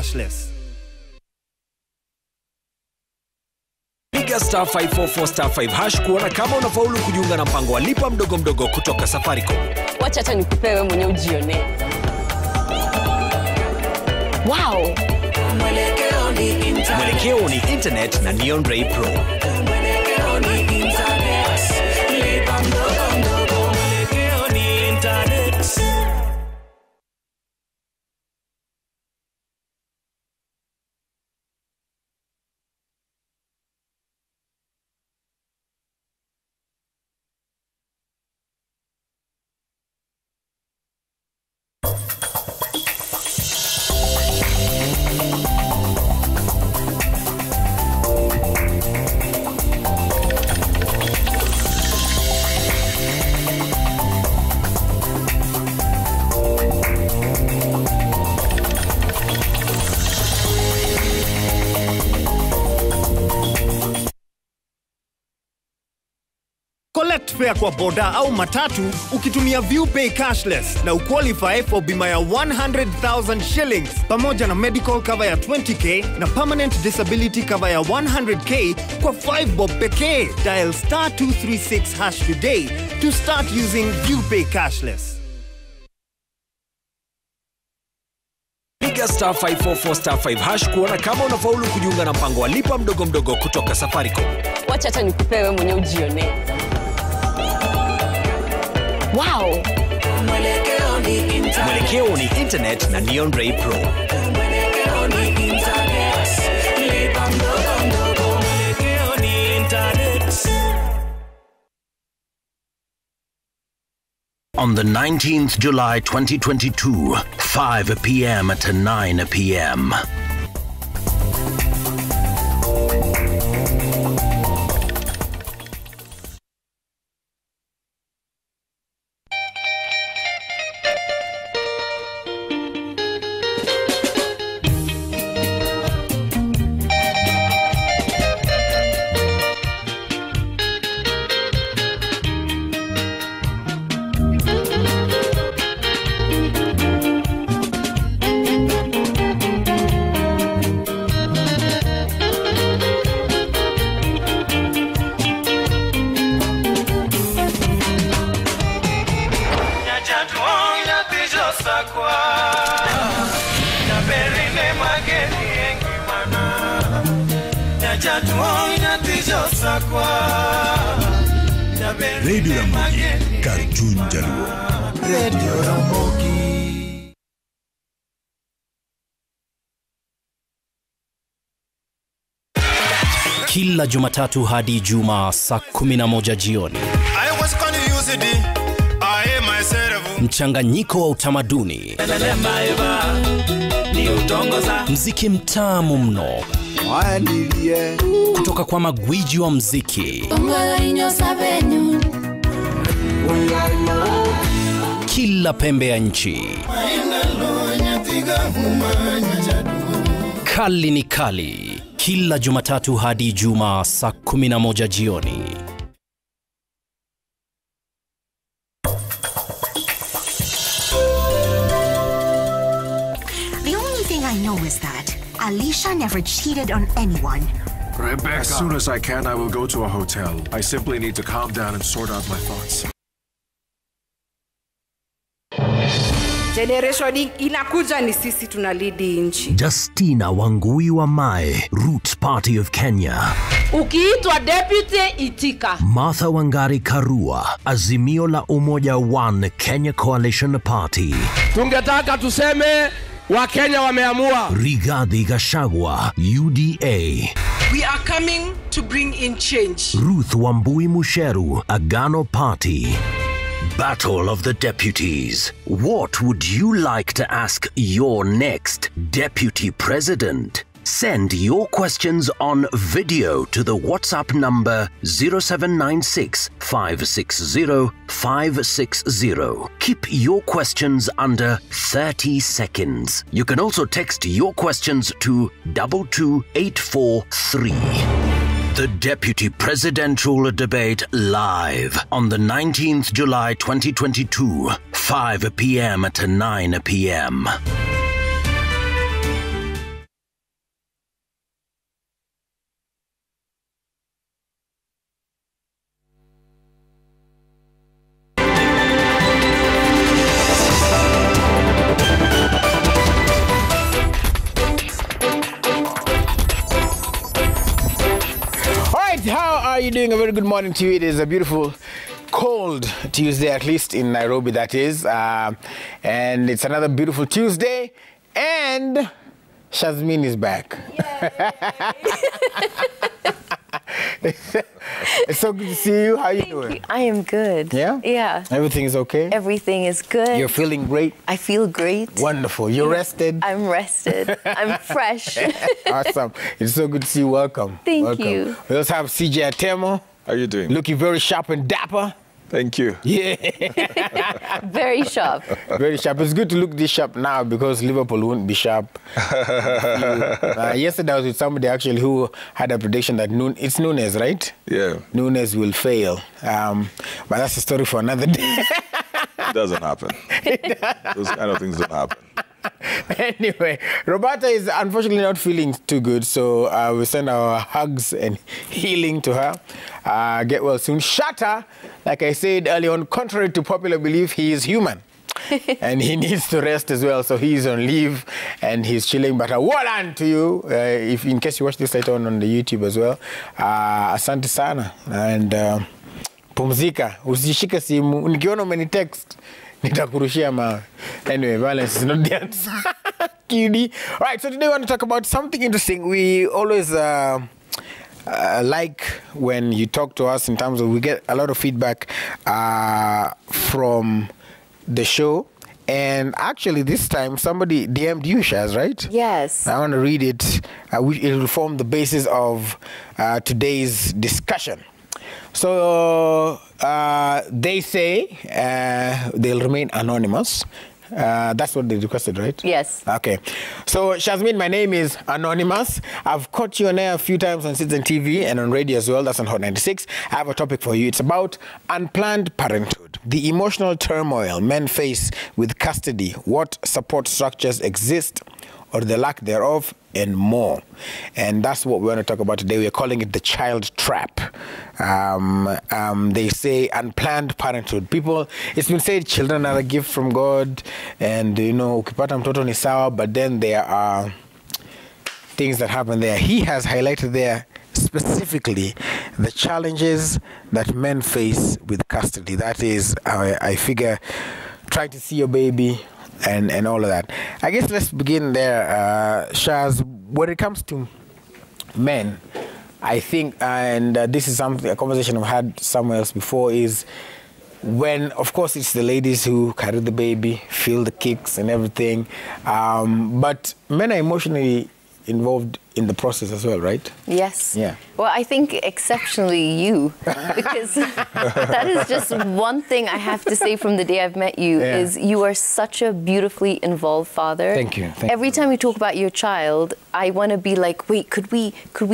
cashless. Piga star 544 star 5 hash kuona kama unafaulu kujiunga na mpango wa lipa mdogo mdogo kutoka Safaricom. Wacha hata nikupewe mwenye ujione. Wow! Mwelekeo ni internet na Neon Ray Pro. Mwelekeo ni internet. Lipa mdogo mdogo. Mwelekeo ni internet. Collect fare kwa boda au matatu ukitumia ViewPay cashless na uqualify for bima ya 100,000 shillings pamoja na medical cover ya 20k na permanent disability cover ya 100k kwa 5 bob pekee. Dial star 236 hash today to start using ViewPay cashless. Piga star 544 star 5 hash kuona kama unafaulu kujiunga na mpango wa lipa mdogo mdogo kutoka Safaricom. Wacha hata nikupewe mwenye ujione. Wow! Mwelekeo ni internet na Neon Ray Pro. Mwelekeo ni internet. Lipa mdogo mdogo. Mwelekeo ni internet. On the 19th July 2022, 5 p.m. to 9 p.m. Radio Ramogi, Kartun Jaluo. Radio Ramogi. Kila Jumatatu hadi Ijumaa saa 11 jioni. Mchanganyiko wa utamaduni, mziki mtamu mno kutoka kwa magwiji wa mziki. Kila pembe ya nchi. Kali ni kali. Kila Jumatatu hadi Ijumaa saa 11 jioni. The only thing I know is that Alicia never cheated on anyone. Rebecca. As soon as I can, I will go to a hotel. I simply need to calm down and sort out my thoughts. Generation inakuja ni sisi tunalidi nchi. Justina Wangui wa Mae, Roots Party of Kenya. Ukiitwa deputy itika. Martha Wangari Karua, Azimio la Umoja One Kenya Coalition Party. Tungetaka tuseme wa Kenya wameamua. Rigathi Gachagua, UDA. We are coming to bring in change. Ruth Wambui Musheru, Agano Party. Battle of the Deputies. What would you like to ask your next deputy president? Send your questions on video to the WhatsApp number 0796 560 560. Keep your questions under 30 seconds. You can also text your questions to 22843. The Deputy Presidential Debate live on the 19th July 2022, 5 p.m. to 9 p.m. you doing? A very good morning to you. It is a beautiful, cold Tuesday, at least in Nairobi, that is. And it's another beautiful Tuesday. And Shazmeen is back. It's so good to see you. How are you doing? I am good. Yeah? Yeah. Everything is okay? Everything is good. You're feeling great? I feel great. Wonderful. You're rested? I'm rested. I'm fresh. Awesome. It's so good to see you. Welcome. Thank you. We also have C.J Atemo. How are you doing? Looking very sharp and dapper. Thank you. Yeah. Very sharp. Very sharp. It's good to look this sharp now because Liverpool won't be sharp. Yesterday I was with somebody actually who had a prediction that it's Nunes, right? Yeah. Nunes will fail. But that's a story for another day. It doesn't happen. Those kind of things don't happen. Anyway, Roberta is unfortunately not feeling too good, so we send our hugs and healing to her. Get well soon. Shatta, like I said earlier on, contrary to popular belief, he is human. And he needs to rest as well, so he's on leave and he's chilling. But well done to you, if in case you watch this later on the YouTube as well. Asante sana. And pumzika, usishike simu. Nikiona umenitext, nitakurushia mawe. Anyway, violence is not the answer. Cutie. All right, so today we want to talk about something interesting. We always like when you talk to us in terms of, we get a lot of feedback from the show. And actually this time somebody DM'd you, Shaz, right? Yes. I want to read it. It will form the basis of today's discussion. So they say they'll remain anonymous. That's what they requested, right? Yes. Okay. So, Shazmeen, my name is Anonymous. I've caught you on air a few times on Citizen TV and on radio as well. That's on Hot 96. I have a topic for you. It's about unplanned parenthood, the emotional turmoil men face with custody, what support structures exist or the lack thereof, and more. And that's what we want to talk about today. We're calling it the child trap. They say unplanned parenthood. People, it's been said children are a gift from God, and you know, ukipata mtoto ni sawa, but then there are things that happen there. He has highlighted there specifically the challenges that men face with custody. That is, I figure, trying to see your baby, and all of that. I guess let's begin there. Shaz, when it comes to men, I think, and this is a conversation I've had somewhere else before, is when, of course, it's the ladies who carry the baby, feel the kicks and everything, but men are emotionally involved in the process as well, right? Yes. Yeah. Well, I think exceptionally you, because that is just one thing I have to say from the day I've met you, is you are such a beautifully involved father. Thank you. Every time we talk about your child, I want to be like, wait, could we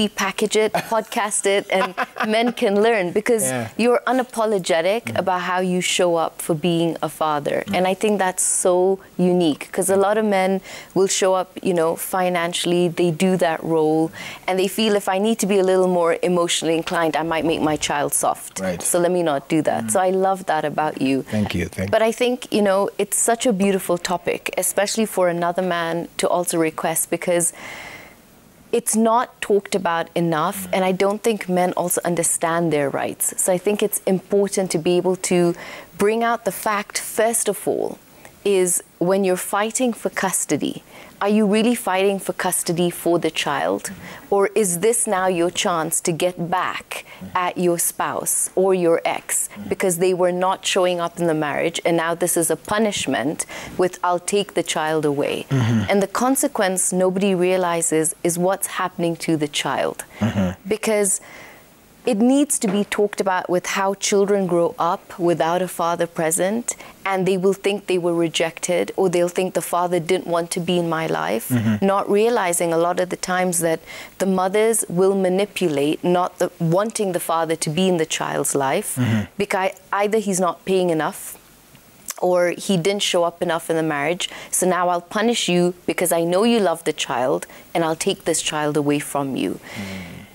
package it, podcast it, and men can learn, because you're unapologetic about how you show up for being a father. And I think that's so unique, because a lot of men will show up, you know, financially, they do that role, and they feel if I need to be a little more emotionally inclined, I might make my child soft. Right. So let me not do that. So I love that about you. Thank you. Thank you. But I think, you know, it's such a beautiful topic, especially for another man to also request, because it's not talked about enough, and I don't think men also understand their rights. So I think it's important to be able to bring out the fact, first of all, is when you're fighting for custody, are you really fighting for custody for the child? Or is this now your chance to get back at your spouse or your ex because they were not showing up in the marriage, and now this is a punishment with I'll take the child away? And the consequence nobody realizes is what's happening to the child. Because it needs to be talked about with how children grow up without a father present, and they will think they were rejected, or they'll think the father didn't want to be in my life, not realizing a lot of the times that the mothers will manipulate, not wanting the father to be in the child's life, because either he's not paying enough, or he didn't show up enough in the marriage, so now I'll punish you because I know you love the child, and I'll take this child away from you.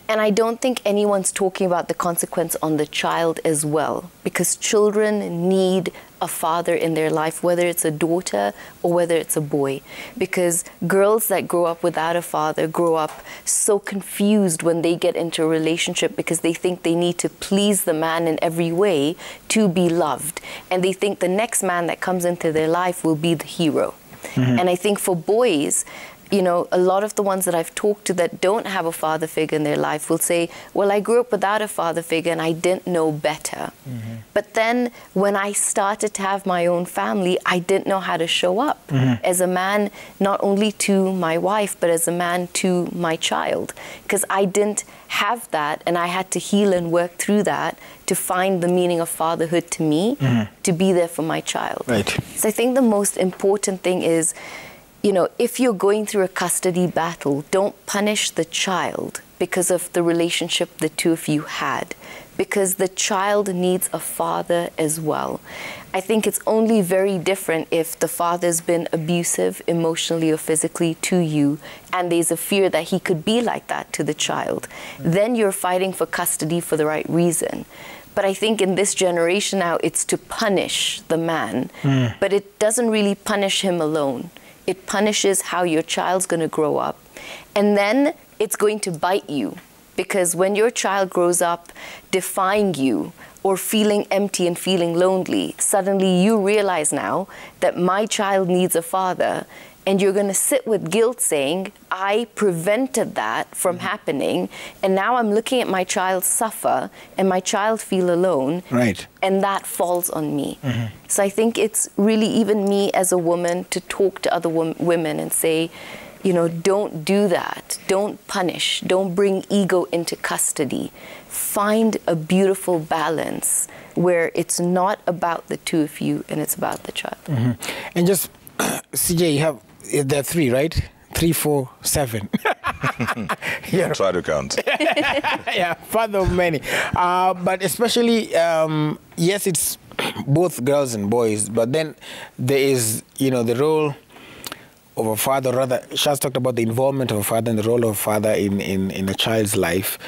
And I don't think anyone's talking about the consequence on the child as well, because children need a father in their life, whether it's a daughter or whether it's a boy. Because girls that grow up without a father grow up so confused when they get into a relationship, because they think they need to please the man in every way to be loved. And they think the next man that comes into their life will be the hero. And I think for boys, you know, a lot of the ones that I've talked to that don't have a father figure in their life will say, well, I grew up without a father figure and I didn't know better. But then when I started to have my own family, I didn't know how to show up as a man, not only to my wife, but as a man to my child. Because I didn't have that, and I had to heal and work through that to find the meaning of fatherhood to me, to be there for my child. Right. So I think the most important thing is, you know, if you're going through a custody battle, don't punish the child because of the relationship the two of you had, because the child needs a father as well. I think it's only very different if the father's been abusive emotionally or physically to you, and there's a fear that he could be like that to the child. Then you're fighting for custody for the right reason. But I think in this generation now, it's to punish the man, but it doesn't really punish him alone. It punishes how your child's going to grow up. And then it's going to bite you, because when your child grows up defying you or feeling empty and feeling lonely, suddenly you realize now that my child needs a father, and you're going to sit with guilt saying, I prevented that from happening, and now I'm looking at my child suffer and my child feel alone, right? And that falls on me. So I think it's really even me as a woman to talk to other women and say, you know, don't do that. Don't punish. Don't bring ego into custody. Find a beautiful balance where it's not about the two of you and it's about the child. And just, CJ, you have, there are 3, right? 3, 4, 7. Yeah. Try to count. Yeah, father of many. But especially, yes, it's both girls and boys, but then there is, you know, the role of a father, rather, Shaz talked about the involvement of a father and the role of a father in a child's life.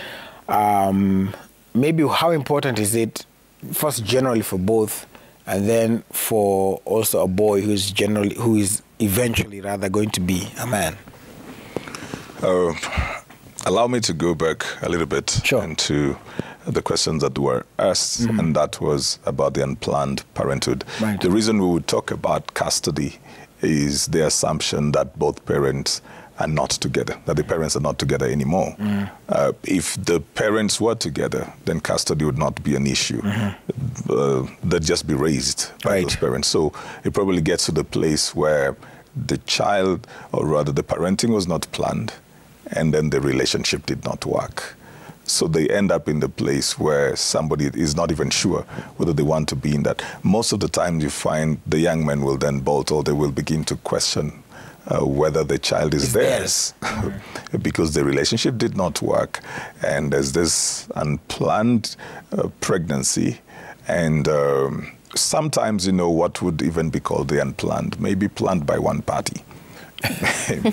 Maybe how important is it, first generally for both, and then for also a boy who is eventually rather going to be a man? Allow me to go back a little bit into the questions that were asked, and that was about the unplanned parenthood. Right. The reason we would talk about custody is the assumption that both parents are not together, that the parents are not together anymore. If the parents were together, then custody would not be an issue. They'd just be raised by those parents. So it probably gets to the place where the child, or rather the parenting was not planned, and then the relationship did not work. So they end up in the place where somebody is not even sure whether they want to be in that. Most of the time you find the young men will then bolt, or they will begin to question whether the child is theirs because the relationship did not work. And there's this unplanned pregnancy, and sometimes, you know, what would even be called the unplanned may be planned by one party.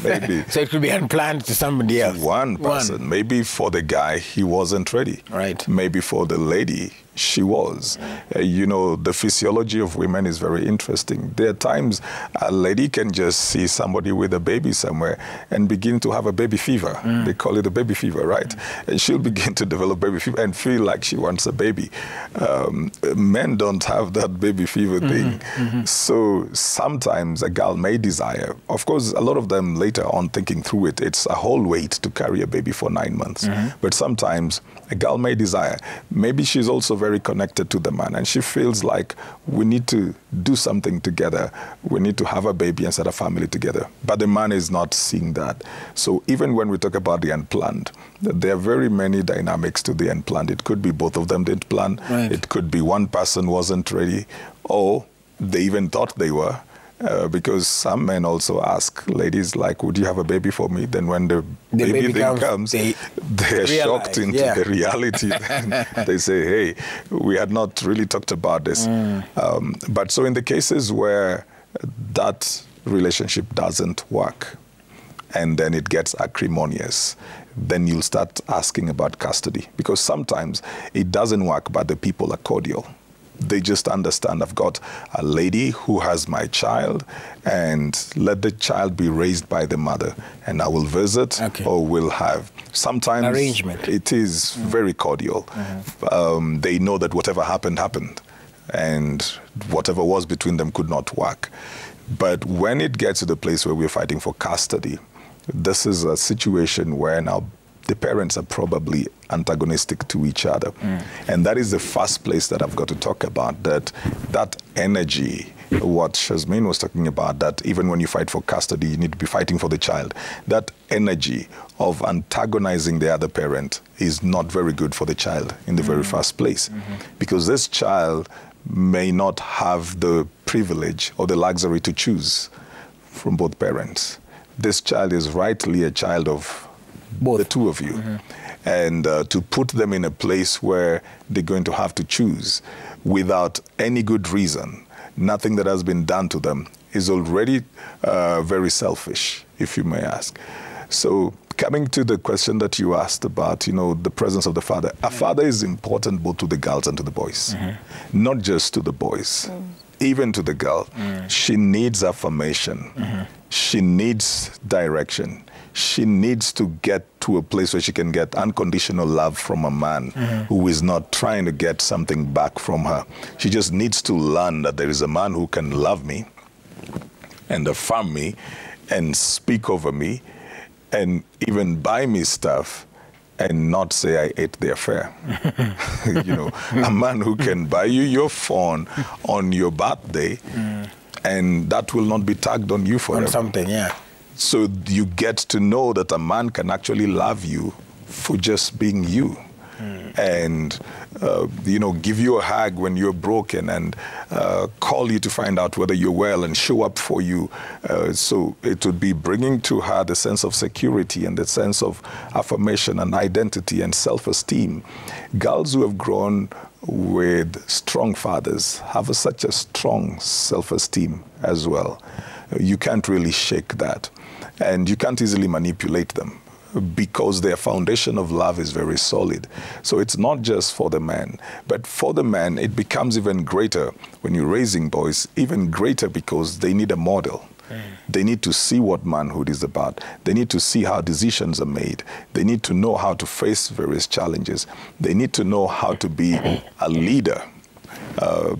Maybe. So it could be unplanned to somebody else. One person. Maybe for the guy, he wasn't ready. Right. Maybe for the lady, she was. You know, the physiology of women is very interesting. There are times a lady can just see somebody with a baby somewhere and begin to have a baby fever. They call it a baby fever, right? And she'll begin to develop baby fever and feel like she wants a baby. Men don't have that baby fever thing. So sometimes a girl may desire, of course, a lot of them later on thinking through it, it's a whole weight to carry a baby for 9 months. But sometimes a girl may desire, maybe she's also very connected to the man, and she feels like we need to do something together. We need to have a baby and start a family together. But the man is not seeing that. So even when we talk about the unplanned, there are very many dynamics to the unplanned. It could be both of them didn't plan. It could be one person wasn't ready, or they even thought they were. Because some men also ask ladies, like, would you have a baby for me? Then when the baby thing comes, they're shocked into the reality. They say, hey, we had not really talked about this. But so in the cases where that relationship doesn't work, and then it gets acrimonious, then you'll start asking about custody. Because sometimes it doesn't work, but the people are cordial. They just understand, I've got a lady who has my child, and let the child be raised by the mother, and I will visit or will have. Sometimes arrangement. It is very cordial. They know that whatever happened, happened, and whatever was between them could not work. But when it gets to the place where we're fighting for custody, this is a situation where now the parents are probably antagonistic to each other. And that is the first place that I've got to talk about, that energy, what Shazmeen was talking about, that even when you fight for custody, you need to be fighting for the child. That energy of antagonizing the other parent is not very good for the child in the very first place. Because this child may not have the privilege or the luxury to choose from both parents. This child is rightly a child of both the two of you. And to put them in a place where they're going to have to choose without any good reason, nothing that has been done to them, is already very selfish, if you may ask. So coming to the question that you asked about, the presence of the father. A father is important both to the girls and to the boys, not just to the boys. Even to the girl, she needs affirmation. She needs direction. She needs to get to a place where she can get unconditional love from a man who is not trying to get something back from her. She just needs to learn that there is a man who can love me and affirm me and speak over me and even buy me stuff and not say I ate their fare. A man who can buy you your phone on your birthday and that will not be tagged on you forever. On something, yeah. So you get to know that a man can actually love you for just being you. And, give you a hug when you're broken and call you to find out whether you're well and show up for you. So it would be bringing to her the sense of security and the sense of affirmation and identity and self-esteem. Girls who have grown with strong fathers have such a strong self-esteem as well. You can't really shake that. And you can't easily manipulate them, because their foundation of love is very solid. So it's not just for the man, but for the man, it becomes even greater when you're raising boys, even greater because they need a model. They need to see what manhood is about. They need to see how decisions are made. They need to know how to face various challenges. They need to know how to be a leader.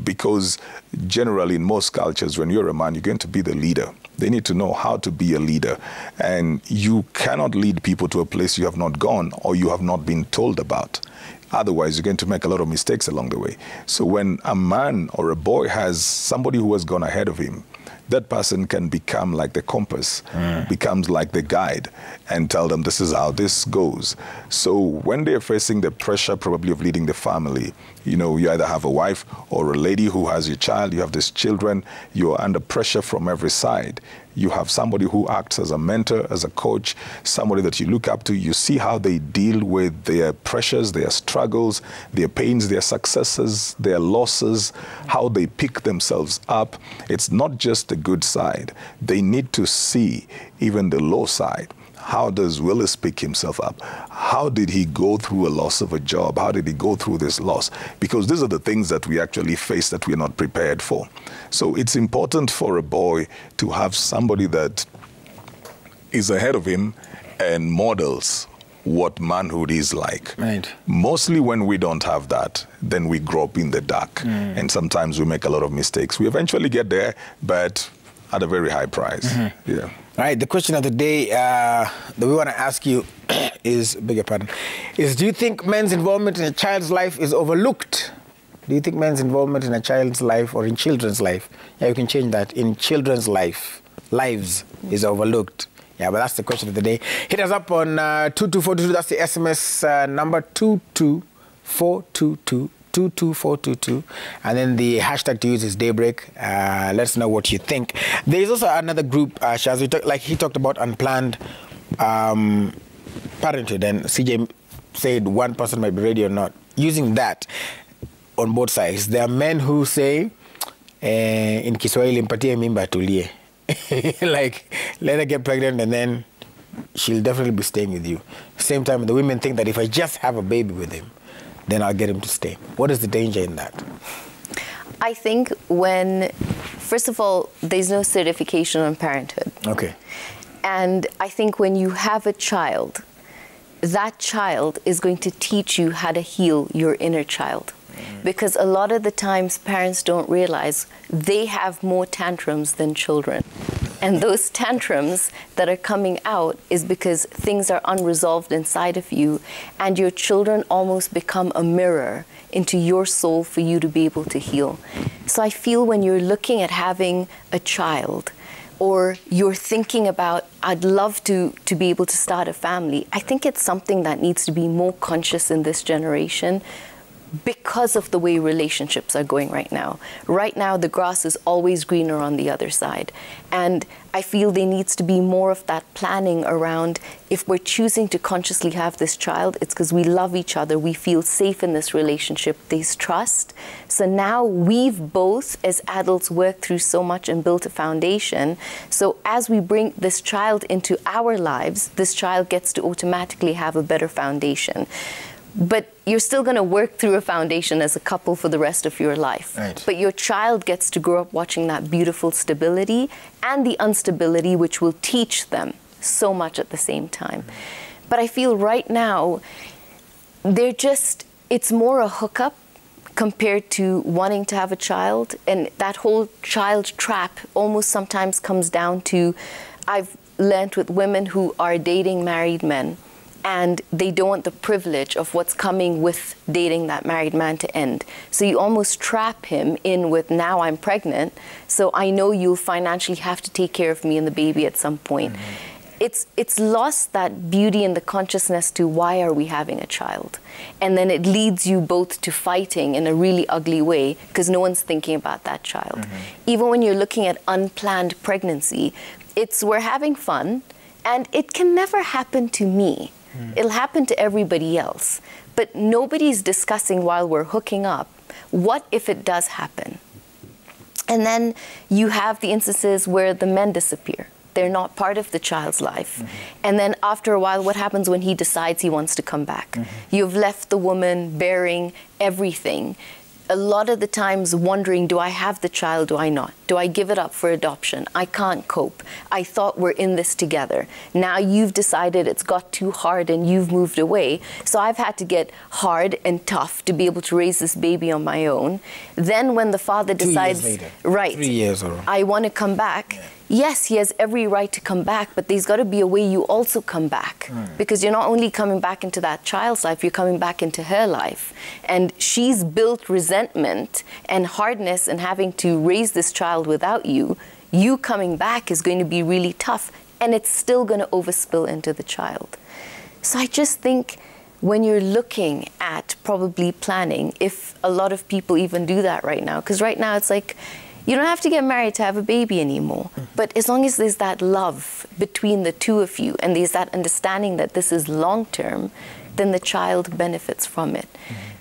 Because generally in most cultures, when you're a man, you're going to be the leader. They need to know how to be a leader. And you cannot lead people to a place you have not gone or you have not been told about. Otherwise, you're going to make a lot of mistakes along the way. So when a man or a boy has somebody who has gone ahead of him, that person can become like the compass, becomes like the guide, and tell them this is how this goes. So when they're facing the pressure probably of leading the family, you either have a wife or a lady who has your child, you have these children, you're under pressure from every side. You have somebody who acts as a mentor, as a coach, somebody that you look up to. You see how they deal with their pressures, their struggles, their pains, their successes, their losses, how they pick themselves up. It's not just the good side. They need to see even the low side. How does Willis pick himself up? How did he go through a loss of a job? How did he go through this loss? Because these are the things that we actually face that we're not prepared for. So it's important for a boy to have somebody that is ahead of him and models what manhood is like. Right. Mostly when we don't have that, then we grow up in the dark. And sometimes we make a lot of mistakes. We eventually get there, but at a very high price. Yeah. All right, the question of the day that we want to ask you is, do you think men's involvement in a child's life is overlooked? Do you think men's involvement in a child's life or in children's life, yeah, you can change that, in children's lives is overlooked? Yeah, but that's the question of the day. Hit us up on 22422, that's the SMS number 22422. 22422, and then the hashtag to use is Daybreak. Let us know what you think. There is also another group, Shaz, he talked about Unplanned Parenthood, and CJ said one person might be ready or not. Using that on both sides, there are men who say, in Kiswahili, mpatie mimba tulie. Like, let her get pregnant and then she'll definitely be staying with you. Same time, the women think that if I just have a baby with him, then I'll get him to stay. What is the danger in that? I think when, first of all, there's no certification on parenthood. Okay. And I think when you have a child, that child is going to teach you how to heal your inner child. Because a lot of the times parents don't realize they have more tantrums than children. And those tantrums that are coming out is because things are unresolved inside of you, and your children almost become a mirror into your soul for you to be able to heal. So I feel when you're looking at having a child, or you're thinking about, I'd love to be able to start a family, I think it's something that needs to be more conscious in this generation, because of the way relationships are going right now. Right now, the grass is always greener on the other side. And I feel there needs to be more of that planning around, if we're choosing to consciously have this child, it's because we love each other, we feel safe in this relationship, there's trust. So now we've both, as adults, worked through so much and built a foundation. So as we bring this child into our lives, this child gets to automatically have a better foundation. But you're still going to work through a foundation as a couple for the rest of your life. Right. But your child gets to grow up watching that beautiful stability and the instability, which will teach them so much at the same time. But I feel right now, it's more a hookup compared to wanting to have a child. And that whole child trap almost sometimes comes down to, I've learned with women who are dating married men, and they don't want the privilege of what's coming with dating that married man to end. So you almost trap him in with, now I'm pregnant, so I know you'll financially have to take care of me and the baby at some point. It's lost that beauty and the consciousness to, why are we having a child? And then it leads you both to fighting in a really ugly way, because no one's thinking about that child. Even when you're looking at unplanned pregnancy, we're having fun, and it can never happen to me. It'll happen to everybody else. But nobody's discussing while we're hooking up, what if it does happen? And then you have the instances where the men disappear. They're not part of the child's life. And then after a while, what happens when he decides he wants to come back? You've left the woman bearing everything. A lot of the times wondering, do I have the child, do I not? Do I give it up for adoption? I can't cope. I thought we're in this together. Now you've decided it's got too hard and you've moved away. So I've had to get hard and tough to be able to raise this baby on my own. Then when the father decides, 2 years later, right, 3 years or I want to come back. Yes, he has every right to come back, but there's got to be a way you also come back. Because you're not only coming back into that child's life, you're coming back into her life. And she's built resentment and hardness and having to raise this child without you. You coming back is going to be really tough, and it's still going to overspill into the child. So I just think when you're looking at probably planning, if a lot of people even do that right now, because right now it's like, you don't have to get married to have a baby anymore. But as long as there's that love between the two of you and there's that understanding that this is long-term, then the child benefits from it.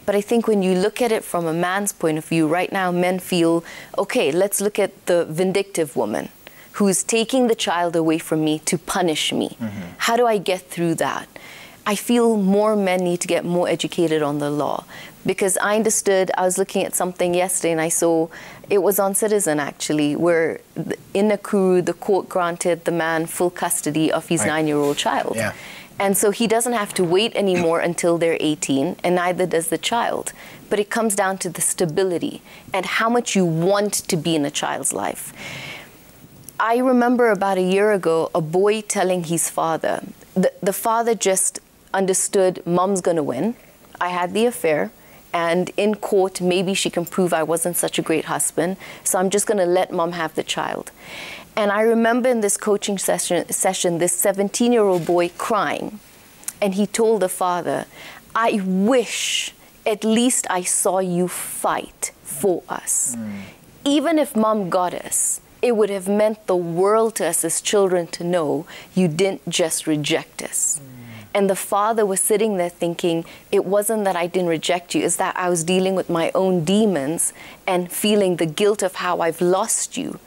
But I think when you look at it from a man's point of view, right now men feel, okay, let's look at the vindictive woman who's taking the child away from me to punish me. How do I get through that? I feel more men need to get more educated on the law, because I understood, I was looking at something yesterday and I saw, it was on Citizen actually, where in Nakuru, the court granted the man full custody of his 9-year-old child. And so he doesn't have to wait anymore until they're 18, and neither does the child. But it comes down to the stability and how much you want to be in a child's life. I remember about a year ago, a boy telling his father, the father just understood, mom's gonna win. I had the affair, and in court, maybe she can prove I wasn't such a great husband, so I'm just gonna let mom have the child. And I remember in this coaching session this 17-year-old boy crying, and he told the father, I wish at least I saw you fight for us. Even if mom got us, it would have meant the world to us as children to know you didn't just reject us. And the father was sitting there thinking, it wasn't that I didn't reject you, it's that I was dealing with my own demons and feeling the guilt of how I've lost you.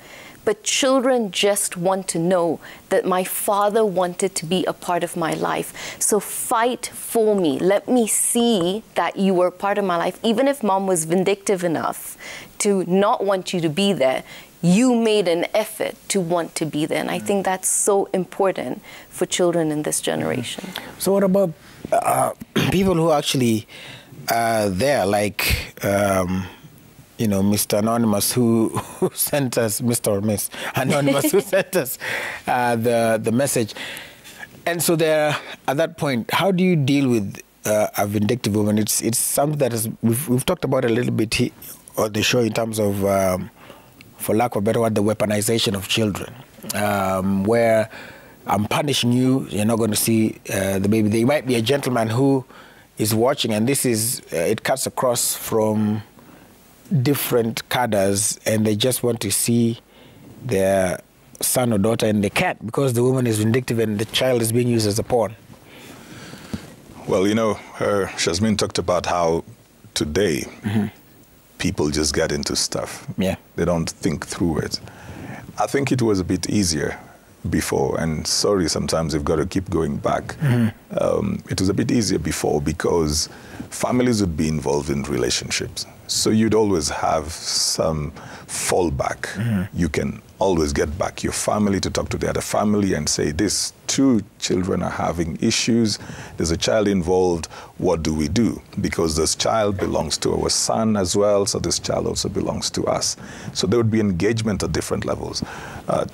But children just want to know that my father wanted to be a part of my life. So fight for me. Let me see that you were part of my life. Even if mom was vindictive enough to not want you to be there, you made an effort to want to be there. And I think that's so important for children in this generation. So what about people who actually are there, like, you know, Mr. Anonymous who sent us, Mr. or Miss Anonymous who sent us the message. And so there, at that point, how do you deal with a vindictive woman? It's something that is, we've talked about a little bit here on the show in terms of, for lack of a better word, the weaponization of children, where I'm punishing you, you're not going to see the baby. There might be a gentleman who is watching, and this is, it cuts across from different cadres, and they just want to see their son or daughter, and they can't because the woman is vindictive and the child is being used as a pawn. Well, you know, Shazmeen talked about how today people just get into stuff. Yeah. They don't think through it. I think it was a bit easier before, and sorry, sometimes you've got to keep going back. It was a bit easier before because families would be involved in relationships. So you'd always have some fallback. You can always get back your family to talk to the other family and say, these two children are having issues. There's a child involved. What do we do? Because this child belongs to our son as well, so this child also belongs to us. So there would be engagement at different levels.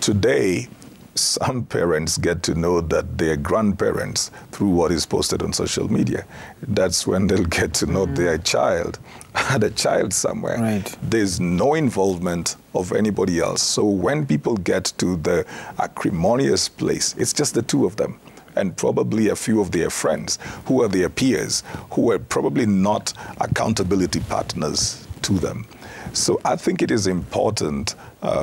Today, some parents get to know that they're grandparents through what is posted on social media. That's when they'll get to know their child had a child somewhere. Right. There's no involvement of anybody else. So when people get to the acrimonious place, it's just the two of them and probably a few of their friends who are their peers, who are probably not accountability partners to them. So I think it is important,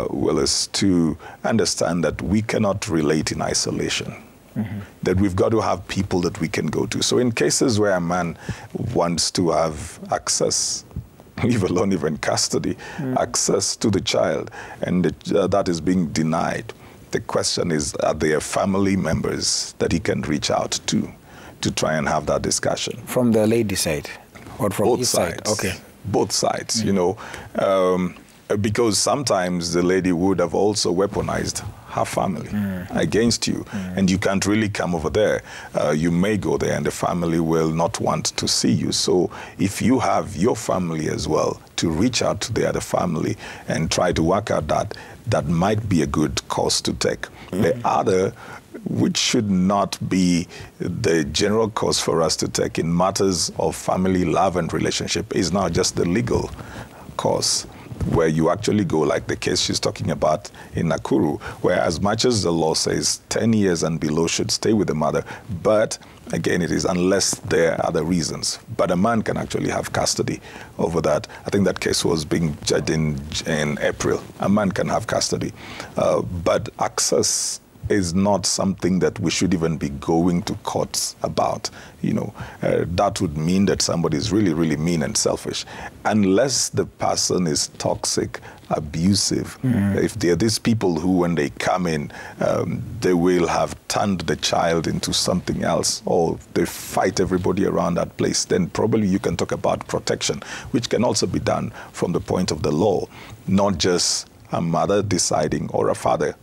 Willis, to understand that we cannot relate in isolation, that we've got to have people that we can go to. So in cases where a man wants to have access, leave alone even custody, access to the child, and that is being denied, the question is, are there family members that he can reach out to try and have that discussion? From the lady side? Or from both his sides. Side? Okay. Both sides, you know, because sometimes the lady would have also weaponized her family against you, and you can't really come over there. You may go there and the family will not want to see you. So if you have your family as well to reach out to the other family and try to work out that might be a good course to take. The other, which should not be the general course for us to take in matters of family love and relationship, is now just the legal course, where you actually go, like the case she's talking about in Nakuru, where as much as the law says 10 years and below should stay with the mother, but again, it is unless there are other reasons. But a man can actually have custody over that. I think that case was being judged in April. A man can have custody. But access is not something that we should even be going to courts about. You know, that would mean that somebody is really, really mean and selfish. Unless the person is toxic, abusive. If there are these people who, when they come in, they will have turned the child into something else, or they fight everybody around that place, then probably you can talk about protection, which can also be done from the point of the law, not just a mother deciding, or a father,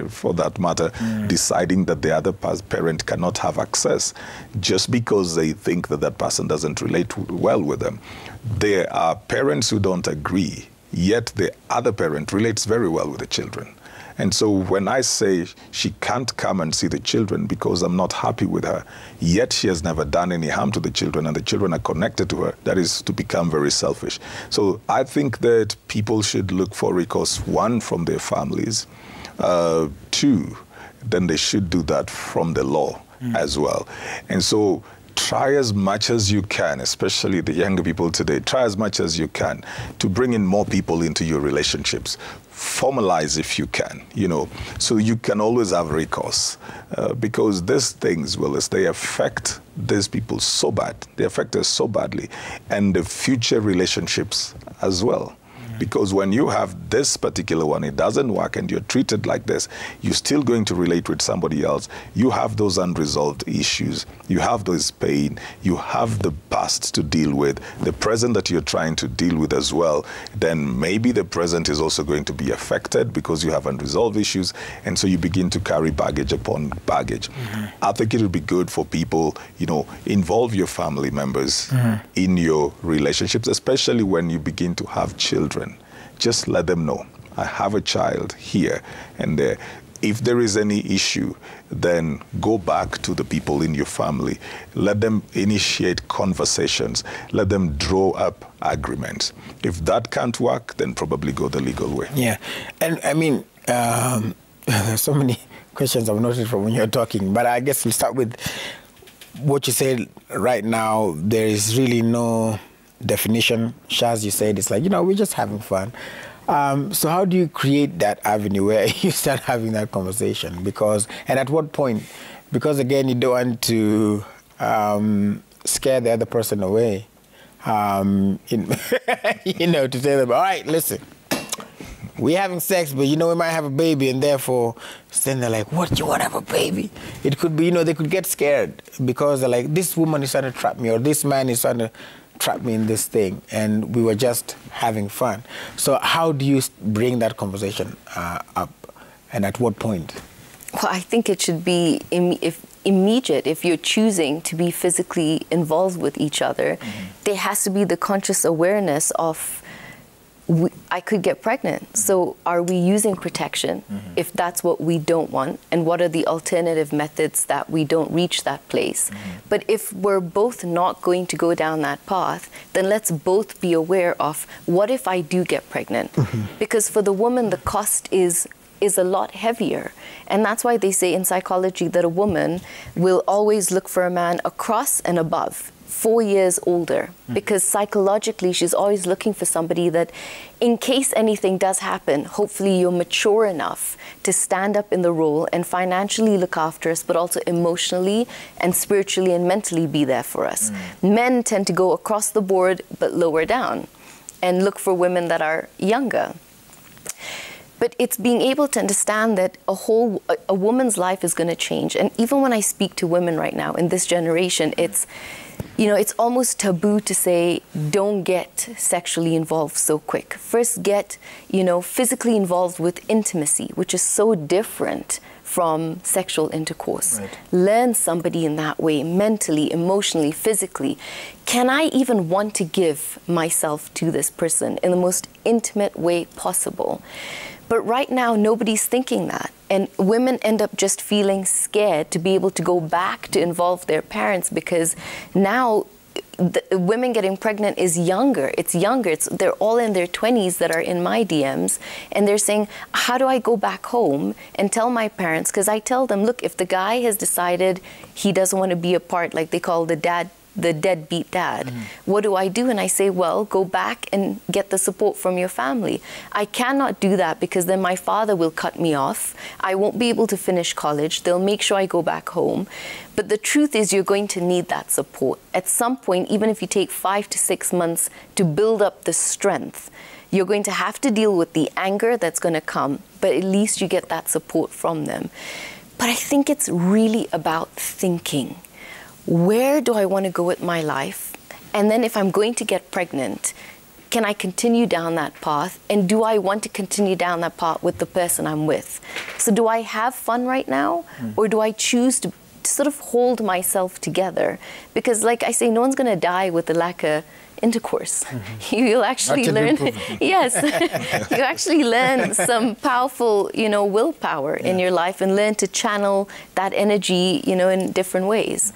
for that matter, deciding that the other parent cannot have access just because they think that that person doesn't relate well with them. There are parents who don't agree, yet the other parent relates very well with the children. And so when I say she can't come and see the children because I'm not happy with her, yet she has never done any harm to the children and the children are connected to her, that is to become very selfish. So I think that people should look for recourse, one, from their families, two, then they should do that from the law as well. And so try as much as you can, especially the younger people today, try as much as you can to bring in more people into your relationships. Formalize if you can, you know, so you can always have recourse. Because these things, Willis, they affect these people so bad. They affect us so badly. And the future relationships as well. Because when you have this particular one, it doesn't work and you're treated like this, you're still going to relate with somebody else. You have those unresolved issues. You have those pain. You have the past to deal with, the present that you're trying to deal with as well. Then maybe the present is also going to be affected because you have unresolved issues. And so you begin to carry baggage upon baggage. I think it would be good for people, you know, involve your family members in your relationships, especially when you begin to have children. Just let them know, I have a child here and there. If there is any issue, then go back to the people in your family. Let them initiate conversations. Let them draw up agreements. If that can't work, then probably go the legal way. Yeah, and I mean, there's so many questions I've noted from when you're talking, but I guess we'll start with what you said right now. There is really no definition. Shaz, you said it's like, you know, we're just having fun. So how do you create that avenue where you start having that conversation? Because, and at what point? Because again, you don't want to scare the other person away. You know, to tell them, all right, listen, we're having sex, but you know, we might have a baby, and therefore, then they're like, what, you want to have a baby? It could be, you know, they could get scared because they're like, this woman is trying to trap me, or this man is trying to trap me in this thing, and we were just having fun. So how do you bring that conversation up, and at what point? Well, I think it should be immediate. If you're choosing to be physically involved with each other, there has to be the conscious awareness of, I could get pregnant. So are we using protection if that's what we don't want? And what are the alternative methods that we don't reach that place? But if we're both not going to go down that path, then let's both be aware of, what if I do get pregnant? Because for the woman, the cost is a lot heavier. And that's why they say in psychology that a woman will always look for a man across and above, 4 years older, because psychologically she's always looking for somebody that, in case anything does happen, hopefully you're mature enough to stand up in the role and financially look after us, but also emotionally and spiritually and mentally be there for us. Men tend to go across the board but lower down and look for women that are younger. But it's being able to understand that a woman's life is going to change. And even when I speak to women right now in this generation, it's, you know, it's almost taboo to say, don't get sexually involved so quick. First get, you know, physically involved with intimacy, which is so different from sexual intercourse. Learn somebody in that way, mentally, emotionally, physically. Can I even want to give myself to this person in the most intimate way possible? But right now, nobody's thinking that. And women end up just feeling scared to be able to go back to involve their parents, because now the women getting pregnant is younger. It's younger. They're all in their 20s that are in my DMs. And they're saying, how do I go back home and tell my parents? Because I tell them, look, if the guy has decided he doesn't want to be a part, like they call the deadbeat dad, what do I do? And I say, well, go back and get the support from your family. I cannot do that because then my father will cut me off. I won't be able to finish college. They'll make sure I go back home. But the truth is, you're going to need that support. At some point, even if you take 5 to 6 months to build up the strength, you're going to have to deal with the anger that's going to come, but at least you get that support from them. But I think it's really about thinking. Where do I want to go with my life? And then if I'm going to get pregnant, can I continue down that path? And do I want to continue down that path with the person I'm with? So do I have fun right now? Or do I choose to sort of hold myself together? Because like I say, no one's going to die with the lack of intercourse. You'll actually learn, yes, you actually learn some powerful, you know, willpower in your life, and learn to channel that energy, you know, in different ways.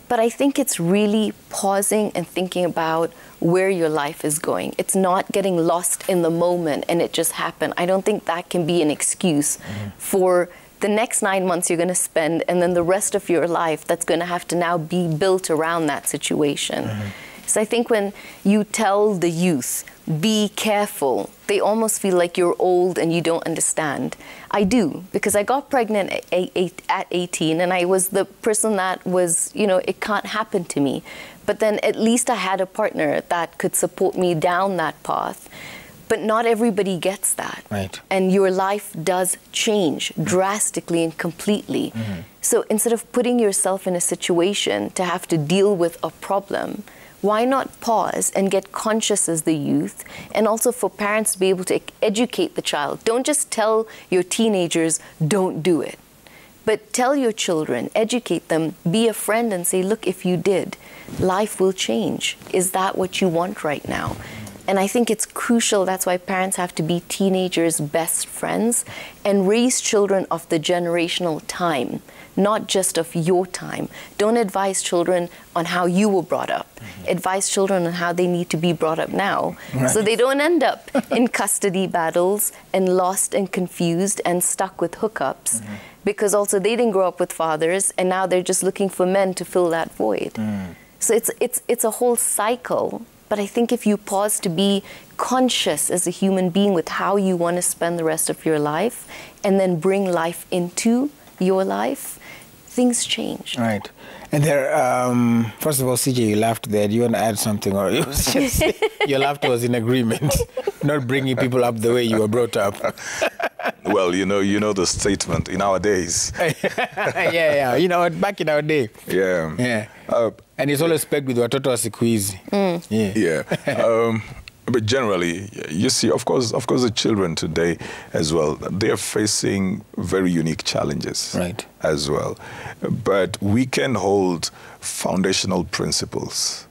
But I think it's really pausing and thinking about where your life is going. It's not getting lost in the moment and it just happened. I don't think that can be an excuse for the next 9 months you're going to spend, and then the rest of your life that's going to have to now be built around that situation. So I think when you tell the youth, be careful, they almost feel like you're old and you don't understand. I do, because I got pregnant at 18, and I was the person that was, you know, it can't happen to me. But then at least I had a partner that could support me down that path. But not everybody gets that. Right. And your life does change drastically and completely. So instead of putting yourself in a situation to have to deal with a problem, why not pause and get conscious as the youth, and also for parents to be able to educate the child. Don't just tell your teenagers, don't do it. But tell your children, educate them, be a friend and say, look, if you did, life will change. Is that what you want right now? And I think it's crucial. That's why parents have to be teenagers' best friends and raise children of the generational time, not just of your time. Don't advise children on how you were brought up. Advise children on how they need to be brought up now, so they don't end up in custody battles and lost and confused and stuck with hookups, because also they didn't grow up with fathers and now they're just looking for men to fill that void. So it's a whole cycle. But I think if you pause to be conscious as a human being with how you want to spend the rest of your life and then bring life into your life, things change. Right. And there, first of all, CJ, you laughed there. Do you want to add something? Or it was just, your laughter was in agreement, not bringing people up the way you were brought up. Well, you know the statement, in our days. Yeah. You know, back in our day. Yeah. And it's always pegged with watoto wa siku hizi. Yeah. But generally, you see, of course, the children today as well, they are facing very unique challenges as well. But we can hold foundational principles,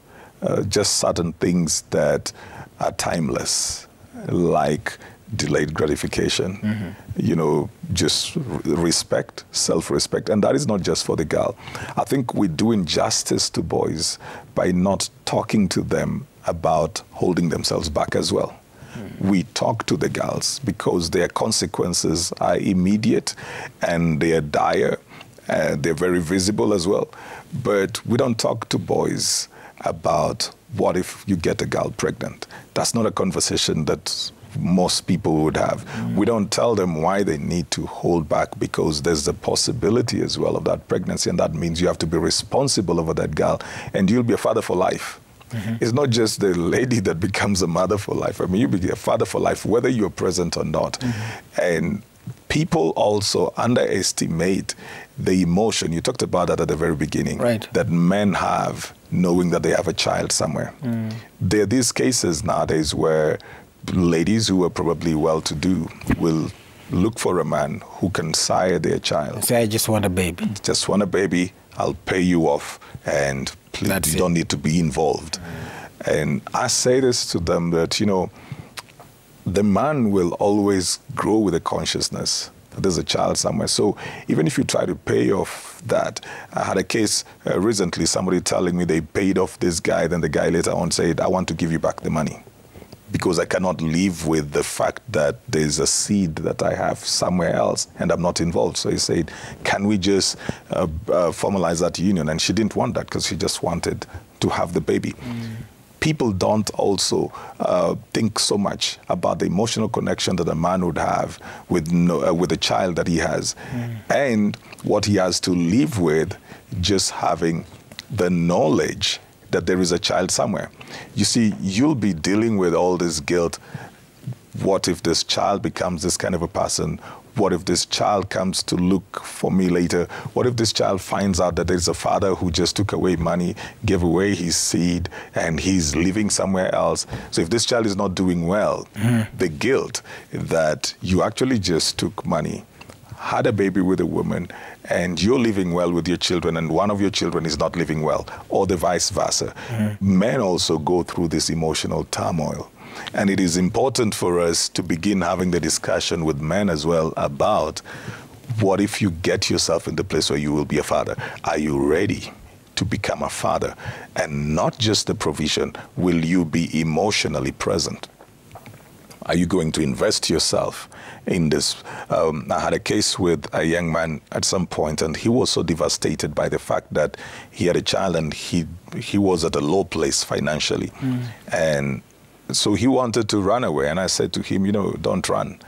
just certain things that are timeless, like delayed gratification, you know, just respect, self-respect. And that is not just for the girl. I think we do injustice to boys by not talking to them about holding themselves back as well. We talk to the girls because their consequences are immediate and they are dire, and they're very visible as well. But we don't talk to boys about what if you get a girl pregnant. That's not a conversation that most people would have. We don't tell them why they need to hold back, because there's the possibility as well of that pregnancy, and that means you have to be responsible over that girl, and you'll be a father for life. It's not just the lady that becomes a mother for life. I mean, you'll be a father for life, whether you're present or not. And people also underestimate the emotion. You talked about that at the very beginning, that men have knowing that they have a child somewhere. There are these cases nowadays where ladies who are probably well-to-do will look for a man who can sire their child. Say, I just want a baby. Just want a baby, I'll pay you off, and please, you don't need to be involved. And I say this to them that, you know, the man will always grow with a consciousness that there's a child somewhere. So even if you try to pay off that, I had a case recently, somebody telling me they paid off this guy, then the guy later on said, I want to give you back the money, because I cannot live with the fact that there's a seed that I have somewhere else and I'm not involved. So he said, can we just formalize that union? And she didn't want that because she just wanted to have the baby. People don't also think so much about the emotional connection that a man would have with the child that he has, and what he has to live with, just having the knowledge that there is a child somewhere. You see, you'll be dealing with all this guilt. What if this child becomes this kind of a person? What if this child comes to look for me later? What if this child finds out that there's a father who just took away money, gave away his seed, and he's living somewhere else? So if this child is not doing well, the guilt that you actually just took money, had a baby with a woman, and you're living well with your children, and one of your children is not living well, or the vice versa. Men also go through this emotional turmoil. And it is important for us to begin having the discussion with men as well about, what if you get yourself in the place where you will be a father? Are you ready to become a father? And not just the provision, will you be emotionally present? Are you going to invest yourself in this? I had a case with a young man at some point, and he was so devastated by the fact that he had a child and he was at a low place financially. And so he wanted to run away. And I said to him, you know, don't run.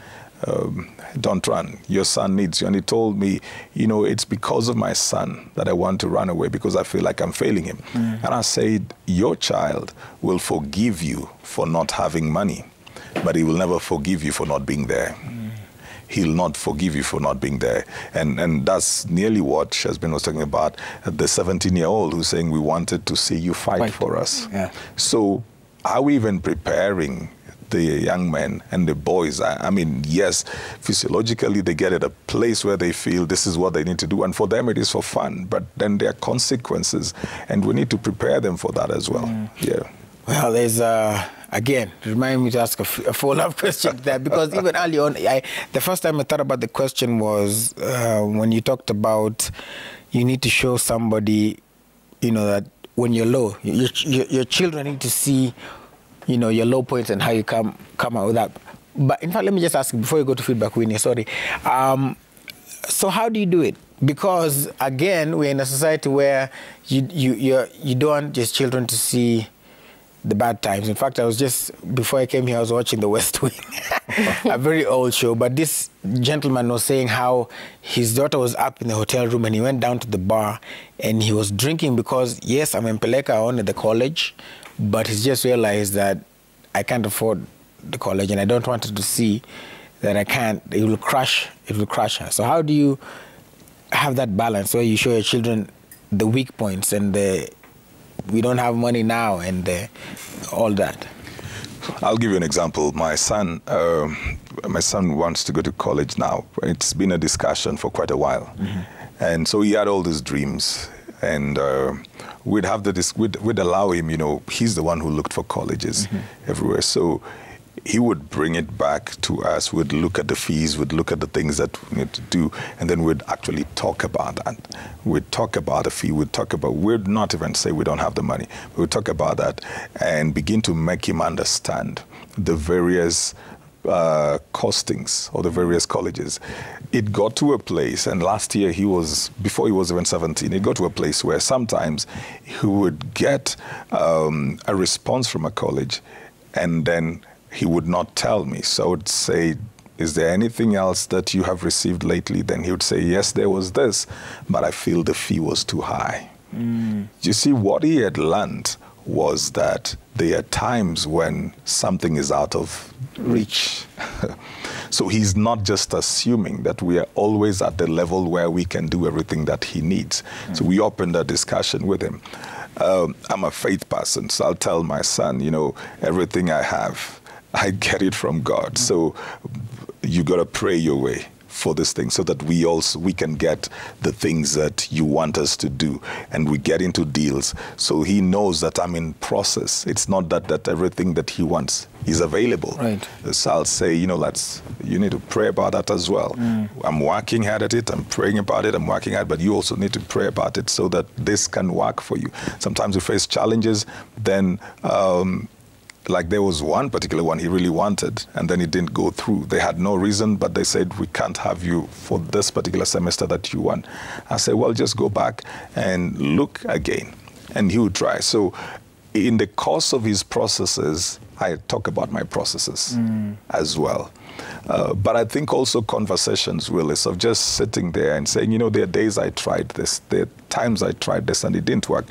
Don't run. Your son needs you. And he told me, you know, it's because of my son that I want to run away, because I feel like I'm failing him. And I said, your child will forgive you for not having money. but he will never forgive you for not being there. He'll not forgive you for not being there. And that's nearly what Shazmeen was talking about, the 17-year-old who's saying, we wanted to see you fight for us. Yeah. So are we even preparing the young men and the boys? I mean, yes, physiologically they get at a place where they feel this is what they need to do, and for them it is for fun, but then there are consequences, and we need to prepare them for that as well. Yeah. Well, there's, again, remind me to ask a follow-up question there, because even early on, the first time I thought about the question was when you talked about you need to show somebody, you know, that when you're low, your children need to see, you know, your low points and how you come out with that. But in fact, let me just ask, before you go to feedback, Winnie, sorry. So how do you do it? Because, again, we're in a society where you don't want just children to see the bad times. In fact, before I came here, I was watching The West Wing, a very old show. But this gentleman was saying how his daughter was up in the hotel room and he went down to the bar and he was drinking because, yes, I'm in Peleka on at the college, but he's just realized that I can't afford the college and I don't want her to see that I can't. It will crush her. So how do you have that balance where you show your children the weak points and we don't have money now and all that? I'll give you an example. My son wants to go to college now. It's been a discussion for quite a while. And so he had all these dreams. And we'd allow him, you know, he's the one who looked for colleges everywhere. So he would bring it back to us. We'd look at the fees, we'd look at the things that we need to do, and then we'd actually talk about that. We'd talk about the fee, we'd not even say we don't have the money. We'd talk about that and begin to make him understand the various costings of the various colleges. It got to a place, and last year before he was even 17, it got to a place where sometimes he would get a response from a college, and then he would not tell me. So I would say, is there anything else that you have received lately? Then he would say, yes, there was this, but I feel the fee was too high. You see, what he had learned was that there are times when something is out of reach. So he's not just assuming that we are always at the level where we can do everything that he needs. So we opened a discussion with him. I'm a faith person, so I'll tell my son, you know, everything I have, I get it from God. So you got to pray your way for this thing so that we can get the things that you want us to do, and we get into deals. So he knows that I'm in process. It's not that everything that he wants is available. Right. So I'll say, you know, you need to pray about that as well. I'm working hard at it, I'm praying about it, I'm working hard, but you also need to pray about it so that this can work for you. Sometimes we face challenges, then like there was one particular one he really wanted, and then it didn't go through. They had no reason, but they said, we can't have you for this particular semester that you want. I said, well, just go back and look again. And he would try. So in the course of his processes, I talk about my processes as well. But I think also conversations, Willis, of just sitting there and saying, you know, there are days I tried this, there are times I tried this and it didn't work.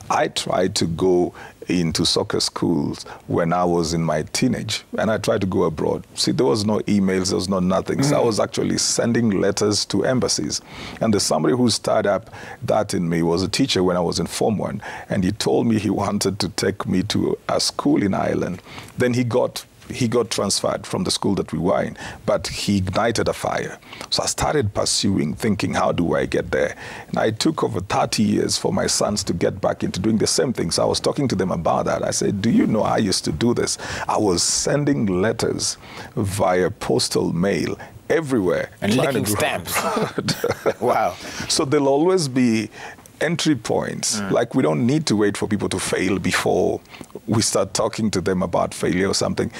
I tried to go into soccer schools when I was in my teenage, and I tried to go abroad. See, there was no emails, there was no nothing. So I was actually sending letters to embassies. And there's somebody who started up that in me, was a teacher when I was in Form 1, and he told me he wanted to take me to a school in Ireland. Then he got transferred from the school that we were in, but he ignited a fire. So I started pursuing, thinking, how do I get there? And I took over 30 years for my sons to get back into doing the same thing. So I was talking to them about that. I said, do you know I used to do this? I was sending letters via postal mail everywhere. And licking stamps. Wow. So there'll always be entry points. Like, we don't need to wait for people to fail before we start talking to them about failure or something.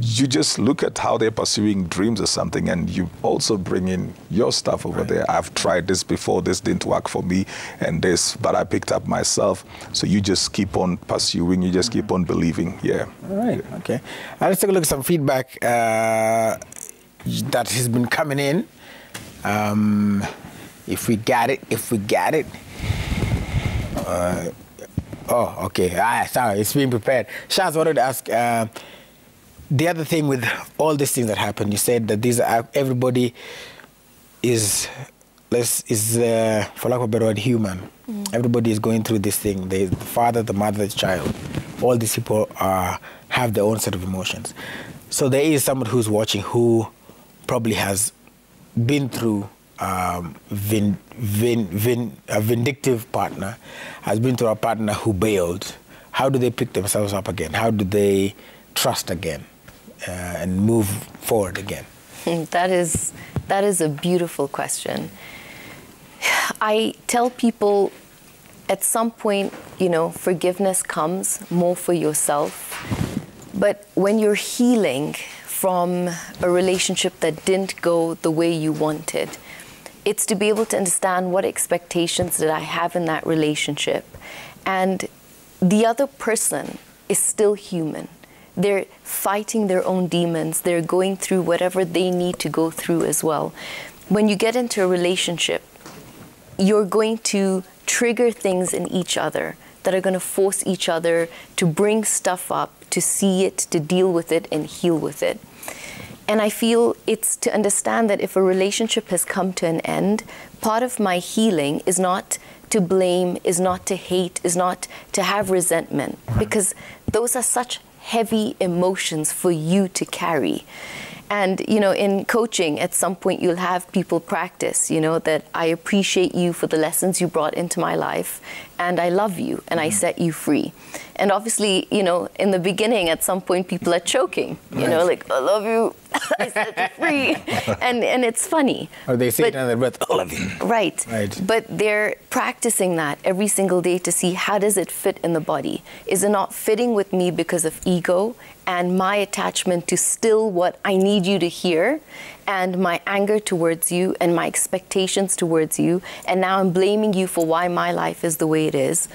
You just look at how they're pursuing dreams or something, and you also bring in your stuff over there. I've tried this before, this didn't work for me, and this, but I picked up myself. So you just keep on pursuing, you just keep on believing. Yeah. All right, okay. Let's take a look at some feedback that has been coming in. If we got it. Oh, okay. Sorry, it's being prepared. Shaz wanted to ask, the other thing with all these things that happen, you said that everybody is for lack of a better word, human. Everybody is going through this thing. The father, the mother, the child. All these people have their own set of emotions. So there is someone who's watching who probably has been through a vindictive partner, has been through a partner who bailed. How do they pick themselves up again? How do they trust again and move forward again? That is a beautiful question. I tell people at some point, forgiveness comes more for yourself. But when you're healing from a relationship that didn't go the way you wanted, it's to be able to understand what expectations did I have in that relationship. And the other person is still human. They're fighting their own demons. They're going through whatever they need to go through as well. When you get into a relationship, you're going to trigger things in each other that are going to force each other to bring stuff up, to see it, to deal with it, and heal with it. And I feel it's to understand that if a relationship has come to an end, part of my healing is not to blame, is not to hate, is not to have resentment, because those are such heavy emotions for you to carry. And, in coaching, at some point you'll have people practice, that I appreciate you for the lessons you brought into my life, and I love you, and I set you free. And obviously, in the beginning, at some point, people are choking, like, I love you, I set you free. And it's funny. Or they say it under their breath, I love you. Right. But they're practicing that every single day to see how does it fit in the body. Is it not fitting with me because of ego and my attachment to still what I need you to hear, and my anger towards you and my expectations towards you, and now I'm blaming you for why my life is the way it is?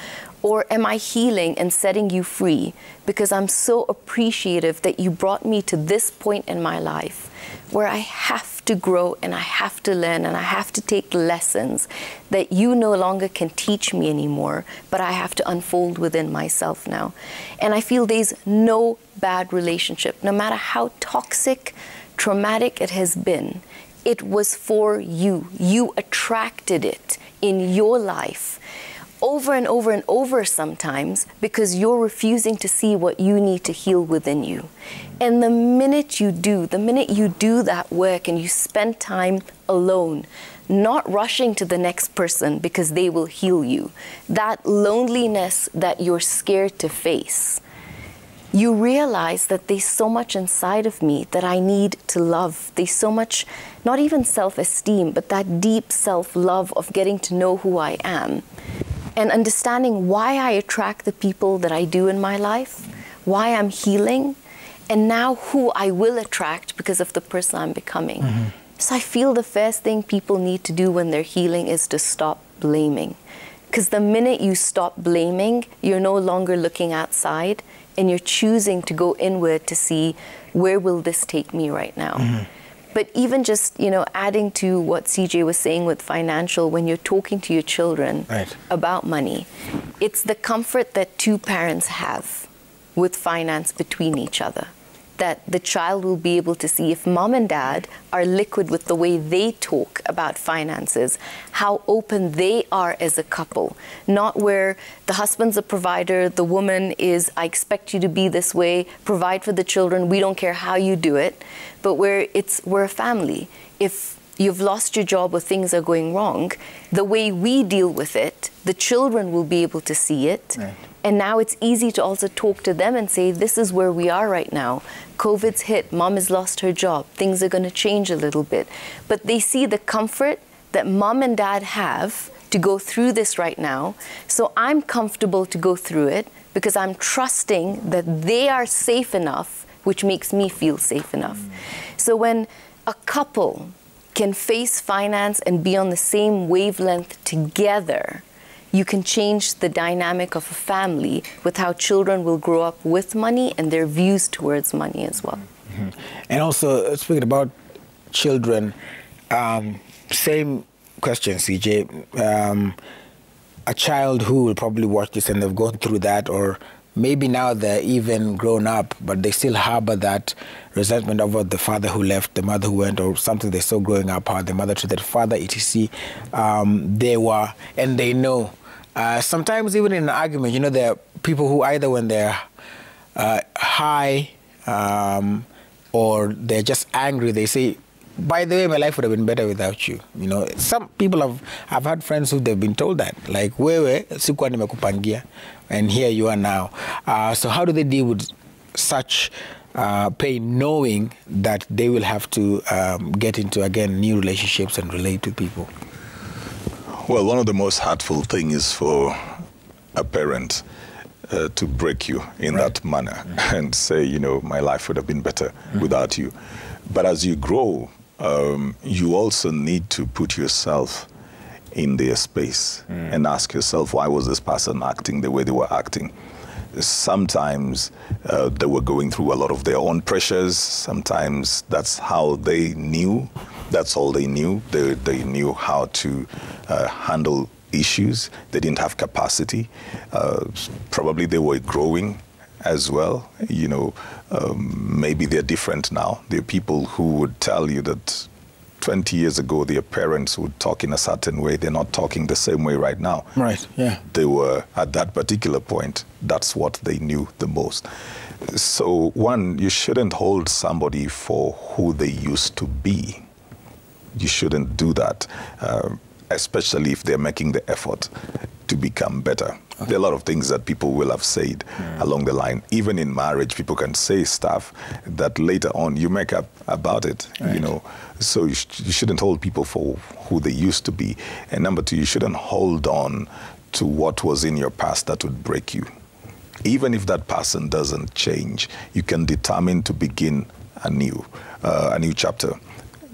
Or am I healing and setting you free because I'm so appreciative that you brought me to this point in my life where I have to grow and I have to learn and I have to take lessons that you no longer can teach me anymore, but I have to unfold within myself now. And I feel there's no bad relationship, no matter how toxic, traumatic it has been. It was for you. You attracted it in your life over and over and over sometimes because you're refusing to see what you need to heal within you. And the minute you do that work and you spend time alone, not rushing to the next person because they will heal you, that loneliness that you're scared to face, you realize that there's so much inside of me that I need to love. There's so much, not even self-esteem, but that deep self-love of getting to know who I am. And understanding why I attract the people that I do in my life, why I'm healing, and now who I will attract because of the person I'm becoming. So I feel the first thing people need to do when they're healing is to stop blaming. Because the minute you stop blaming, you're no longer looking outside and you're choosing to go inward to see where will this take me right now. But even just, adding to what CJ was saying with financial, when you're talking to your children about money, it's the comfort that two parents have with finance between each other. That the child will be able to see if mom and dad are liquid with the way they talk about finances, how open they are as a couple, not where the husband's a provider, the woman is, I expect you to be this way, provide for the children, we don't care how you do it, but where we're a family. If you've lost your job or things are going wrong, the way we deal with it, the children will be able to see it. And now it's easy to also talk to them and say, this is where we are right now. COVID's hit, mom has lost her job, things are going to change a little bit. But they see the comfort that mom and dad have to go through this right now. So I'm comfortable to go through it because I'm trusting that they are safe enough, which makes me feel safe enough. So when a couple can face finance and be on the same wavelength together, you can change the dynamic of a family with how children will grow up with money and their views towards money as well. And also, speaking about children, same question, CJ. A child who will probably watch this and they've gone through that, or maybe now they're even grown up, but they still harbor that resentment over the father who left, the mother who went, or something they saw growing up, how the mother treated father, etc. They were, and they know. Sometimes even in an argument, you know, there are people who either when they're high or they're just angry, they say, by the way, my life would have been better without you. You know, some people I've had friends who they've been told that, like, wewe sikuwa nimekupangia, and here you are now. So how do they deal with such pain, knowing that they will have to get into, again, new relationships and relate with people? Well, one of the most hurtful things is for a parent to break you in that manner and say, you know, my life would have been better without you. But as you grow, you also need to put yourself in their space and ask yourself, why was this person acting the way they were acting? Sometimes they were going through a lot of their own pressures. Sometimes that's how they knew. That's all they knew. They knew how to handle issues. They didn't have capacity. Probably they were growing as well. You know, maybe they're different now. There are people who would tell you that 20 years ago, their parents would talk in a certain way. They're not talking the same way right now. Right, yeah. They were, at that particular point, that's what they knew the most. So, one, you shouldn't hold somebody for who they used to be. You shouldn't do that, especially if they're making the effort to become better. There are a lot of things that people will have said along the line. Even in marriage, people can say stuff that later on you make up about it, you know. So you shouldn't hold people for who they used to be. And number two, you shouldn't hold on to what was in your past that would break you. Even if that person doesn't change, you can determine to begin a new chapter,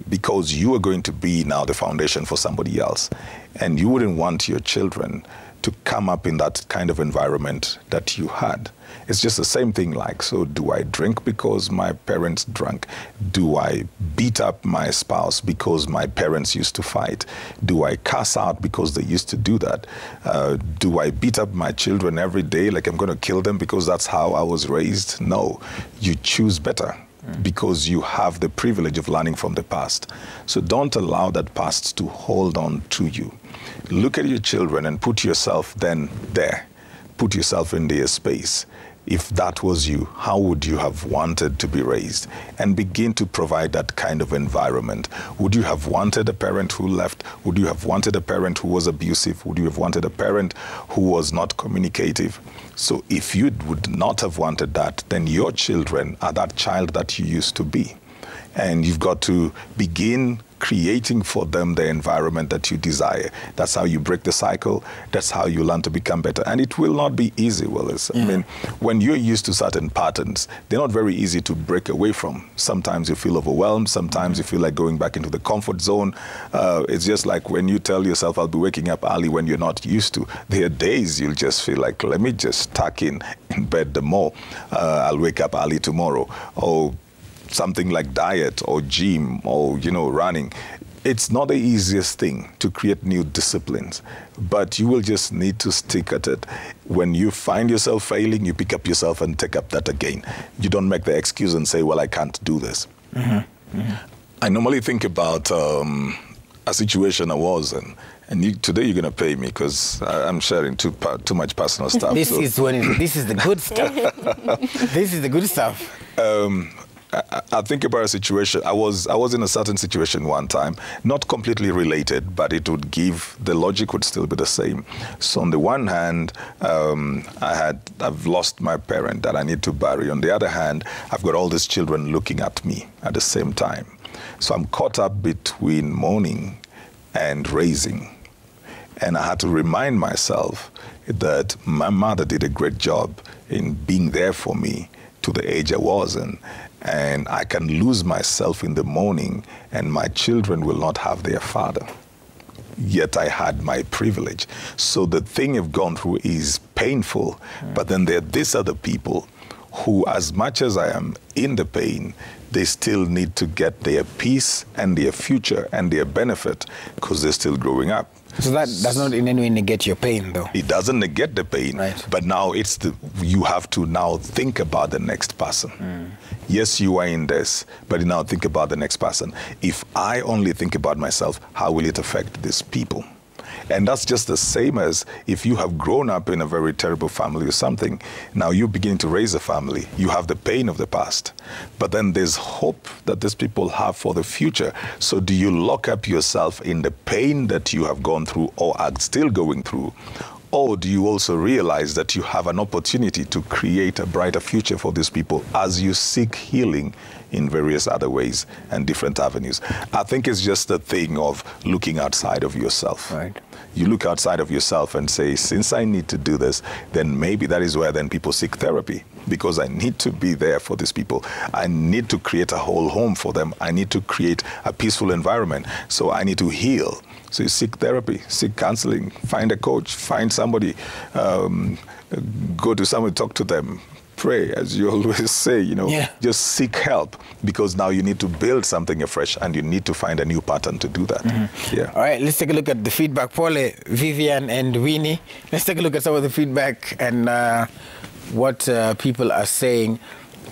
because you are going to be now the foundation for somebody else. And you wouldn't want your children to come up in that kind of environment that you had. It's just the same thing, like, so do I drink because my parents drank? Do I beat up my spouse because my parents used to fight? Do I cuss out because they used to do that? Do I beat up my children every day like I'm going to kill them because that's how I was raised? No, you choose better. Because you have the privilege of learning from the past. So don't allow that past to hold on to you. Look at your children and put yourself then there. Put yourself in their space. If that was you, how would you have wanted to be raised? And begin to provide that kind of environment. Would you have wanted a parent who left? Would you have wanted a parent who was abusive? Would you have wanted a parent who was not communicative? So if you would not have wanted that, then your children are that child that you used to be. And you've got to begin creating for them the environment that you desire. That's how you break the cycle. That's how you learn to become better. And it will not be easy, Willis. I mean, when you're used to certain patterns, they're not very easy to break away from. Sometimes you feel overwhelmed. Sometimes you feel like going back into the comfort zone. It's just like when you tell yourself, I'll be waking up early when you're not used to. There are days you'll just feel like, let me just tuck in bed the more. I'll wake up early tomorrow. Or something like diet or gym or, you know, running. It's not the easiest thing to create new disciplines, but you will just need to stick at it. When you find yourself failing, you pick up yourself and take up that again. You don't make the excuse and say, well, I can't do this. I normally think about a situation I was in. And today you're going to pay me because I'm sharing too much personal stuff. This is the good stuff. This is the good stuff. I think about a situation. I was in a certain situation one time, not completely related, but it would give, the logic would still be the same. So on the one hand, I've lost my parent that I need to bury. On the other hand, I've got all these children looking at me at the same time. So I'm caught up between mourning and raising. And I had to remind myself that my mother did a great job in being there for me to the age I was in. And I can lose myself in the morning and my children will not have their father. Yet I had my privilege. So the thing I've gone through is painful, but then there are these other people who, as much as I am in the pain, they still need to get their peace and their future and their benefit because they're still growing up. So that does not in any way negate your pain, though. It doesn't negate the pain, right. But now you have to now think about the next person. Yes, you are in this, but now think about the next person. If I only think about myself, how will it affect these people? And that's just the same as if you have grown up in a very terrible family or something. Now you begin to raise a family. You have the pain of the past. But then there's hope that these people have for the future. So do you lock up yourself in the pain that you have gone through or are still going through? Or do you also realize that you have an opportunity to create a brighter future for these people as you seek healing in various other ways and different avenues? I think it's just a thing of looking outside of yourself. Right. You look outside of yourself and say, since I need to do this, then maybe that is where then people seek therapy, because I need to be there for these people. I need to create a whole home for them. I need to create a peaceful environment. So I need to heal. So you seek therapy, seek counseling, find a coach, find somebody, go to someone, talk to them, pray, as you always say, just seek help, because now you need to build something afresh and you need to find a new pattern to do that. Yeah. All right, let's take a look at the feedback. Paul, Vivian, and Winnie. Let's take a look at some of the feedback and what people are saying.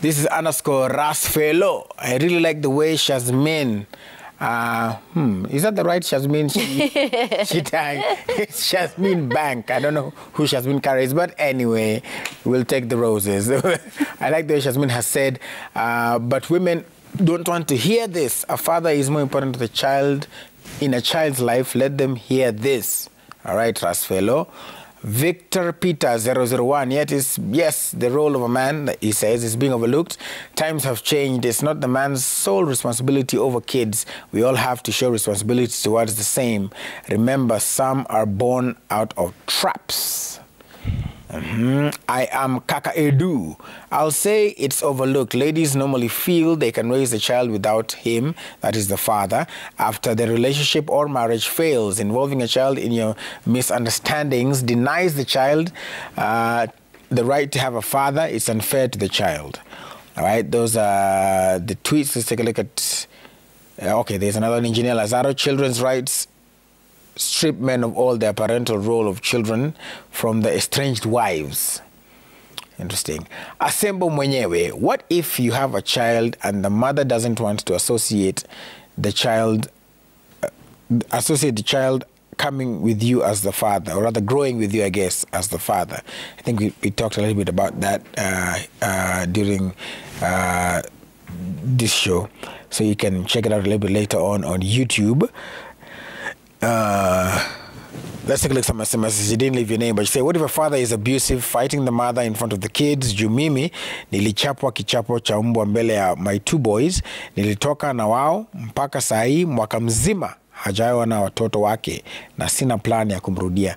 This is _Rasfelo. I really like the way Shazmeen. Is that the right Shazmeen? It's Shazmeen Bank. I don't know who Shazmeen carries, but anyway, we'll take the roses. I like the way Shazmeen has said, but women don't want to hear this. A father is more important to the child in a child's life. Let them hear this. All right, Rasfelo. Victor Peter 001, yes, the role of a man, he says, is being overlooked. Times have changed. It's not the man's sole responsibility over kids. We all have to show responsibility towards the same. Remember, some are born out of traps. I am Kaka Edu. I'll say it's overlooked. Ladies normally feel they can raise the child without him, that is the father, after the relationship or marriage fails. Involving a child in your misunderstandings denies the child the right to have a father. It's unfair to the child. All right, those are the tweets. Let's take a look at... okay, there's another one. Engineer Lazaro. Children's rights strip men of all their parental role of children from the estranged wives. Interesting. Asembo mwenyewe, what if you have a child and the mother doesn't want to associate the child coming with you as the father, or rather growing with you, I guess, as the father? I think we talked a little bit about that during this show, so you can check it out a little bit later on YouTube. Let's take a look at some messages. You didn't leave your name, but you say, what if a father is abusive, fighting the mother in front of the kids? Jumimi, nilichapwa kichapo cha mbwa mbele ya my 2 boys. Nilitoka na wao mpaka saa hii mwaka mzima hajawa na watoto wake na sina plan ya kumrudia.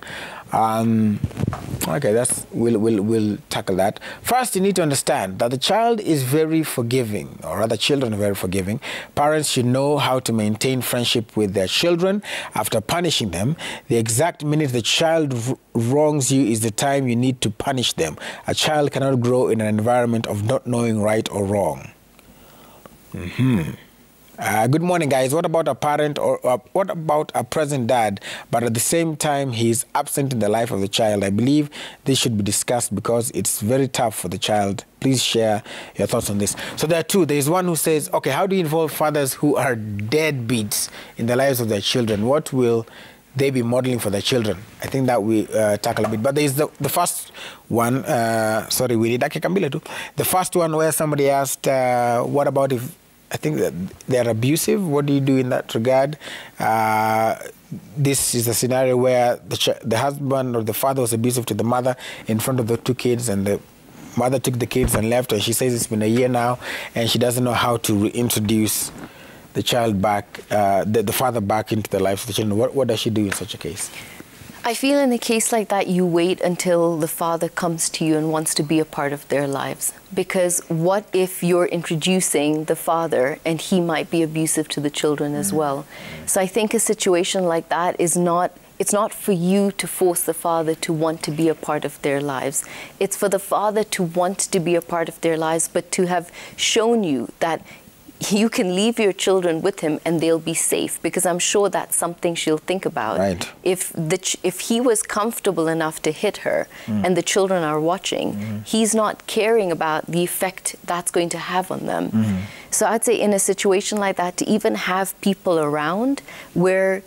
Okay, we'll tackle that. First, you need to understand that the child is very forgiving, or rather children are very forgiving. Parents should know how to maintain friendship with their children after punishing them. The exact minute the child wrongs you is the time you need to punish them. A child cannot grow in an environment of not knowing right or wrong. Good morning, guys. What about a parent, or what about a present dad, but at the same time he's absent in the life of the child? I believe this should be discussed because it's very tough for the child. Please share your thoughts on this. So there are two. There's one who says, okay, how do you involve fathers who are deadbeats in the lives of their children? What will they be modeling for their children? I think that we tackle a bit. But there's the first one. Sorry, we need the first one where somebody asked, what about if, I think that they're abusive? What do you do in that regard? This is a scenario where the husband or the father was abusive to the mother in front of the 2 kids, and the mother took the kids and left, and she says it's been a year now, and she doesn't know how to reintroduce the child back, the father back into the lives of the children. What does she do in such a case? I feel in a case like that, you wait until the father comes to you and wants to be a part of their lives. Because what if you're introducing the father and he might be abusive to the children as well? So I think a situation like that is not It's not for you to force the father to want to be a part of their lives. It's for the father to want to be a part of their lives, but to have shown you that you can leave your children with him and they'll be safe, because I'm sure that's something she'll think about. Right. If he was comfortable enough to hit her and the children are watching, he's not caring about the effect that's going to have on them. So I'd say in a situation like that, to even have people around where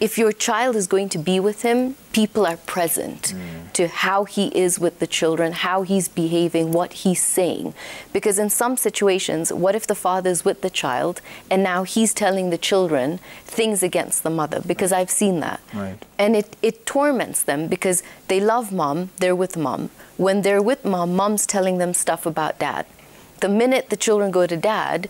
if your child is going to be with him, people are present to how he is with the children, how he's behaving, what he's saying. Because in some situations, what if the father is with the child and now he's telling the children things against the mother? Because I've seen that. Right. And it torments them because they love mom, they're with mom. When they're with mom, mom's telling them stuff about dad. The minute the children go to dad,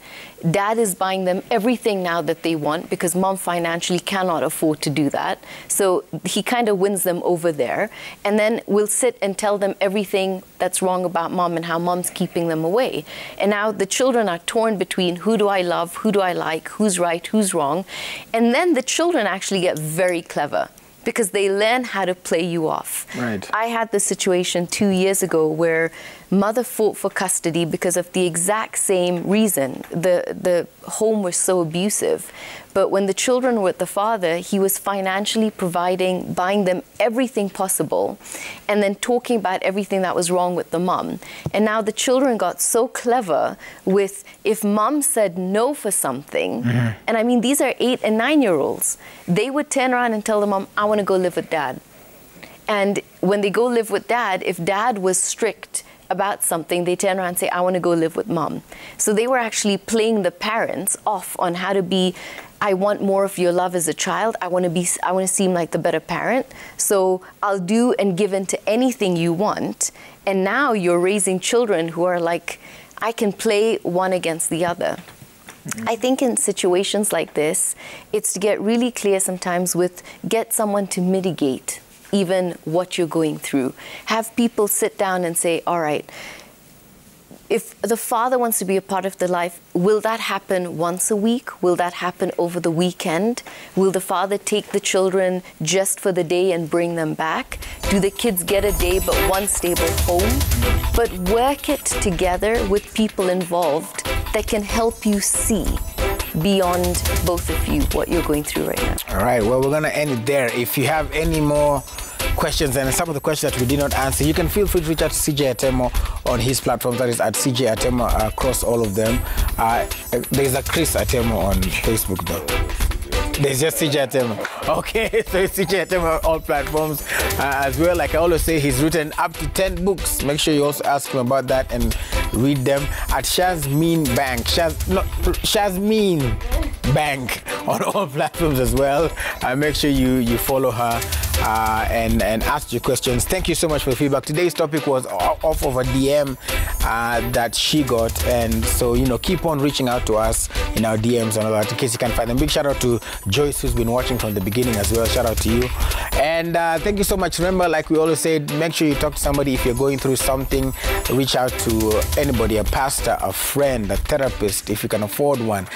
dad is buying them everything now that they want because mom financially cannot afford to do that. So he kind of wins them over there. And then we'll sit and tell them everything that's wrong about mom and how mom's keeping them away. And now the children are torn between who do I love, who do I like, who's right, who's wrong. And then the children actually get very clever, because they learn how to play you off. Right. I had this situation 2 years ago where mother fought for custody because of the exact same reason. The home was so abusive. But when the children were with the father, he was financially providing, buying them everything possible, and then talking about everything that was wrong with the mom. And now the children got so clever with, if mom said no for something, and I mean, these are 8 and 9-year-olds, they would turn around and tell the mom, I want to go live with dad. And when they go live with dad, if dad was strict about something, they turn around and say, I want to go live with mom. So they were actually playing the parents off on how to be, I want more of your love as a child. I want to seem like the better parent. So I'll do and give in to anything you want. And now you're raising children who are like, I can play one against the other. I think in situations like this, it's to get really clear sometimes with, get someone to mitigate even what you're going through. Have people sit down and say, all right, if the father wants to be a part of the life, will that happen once a week? Will that happen over the weekend? Will the father take the children just for the day and bring them back? Do the kids get a day but one stable home? But work it together with people involved that can help you see beyond both of you what you're going through right now. All right, well, we're going to end it there. If you have any more questions and some of the questions that we did not answer, you can feel free to reach out to C.J Atemo on his platforms. That is at C.J Atemo across all of them. There's a Chris Atemo on Facebook, though. There's just C.J Atemo. Okay, so it's C.J Atemo on all platforms as well. Like I always say, he's written up to 10 books. Make sure you also ask him about that and read them at Shazmeen Bank. Shazmeen Bank on all platforms as well. Make sure you follow her and ask your questions. Thank you so much for the feedback. Today's topic was off of a DM that she got, and so keep on reaching out to us in our DMs and all that in case you can find them. Big shout out to Joyce, who's been watching from the beginning as well. Shout out to you. And thank you so much. Remember, like we always say, make sure you talk to somebody if you're going through something. Reach out to anybody, a pastor, a friend, a therapist, if you can afford one.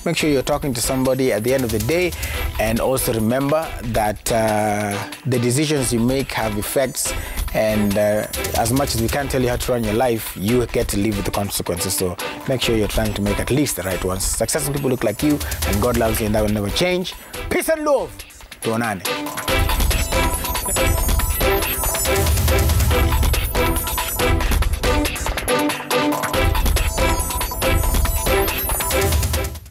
Make sure you're talking to somebody at the end of the day. And also remember that the decisions you make have effects, and as much as we can't tell you how to run your life, you get to live with the consequences. So make sure you're trying to make at least the right ones. Successful people look like you, and God loves you, and that will never change. Peace and love. Tuonane.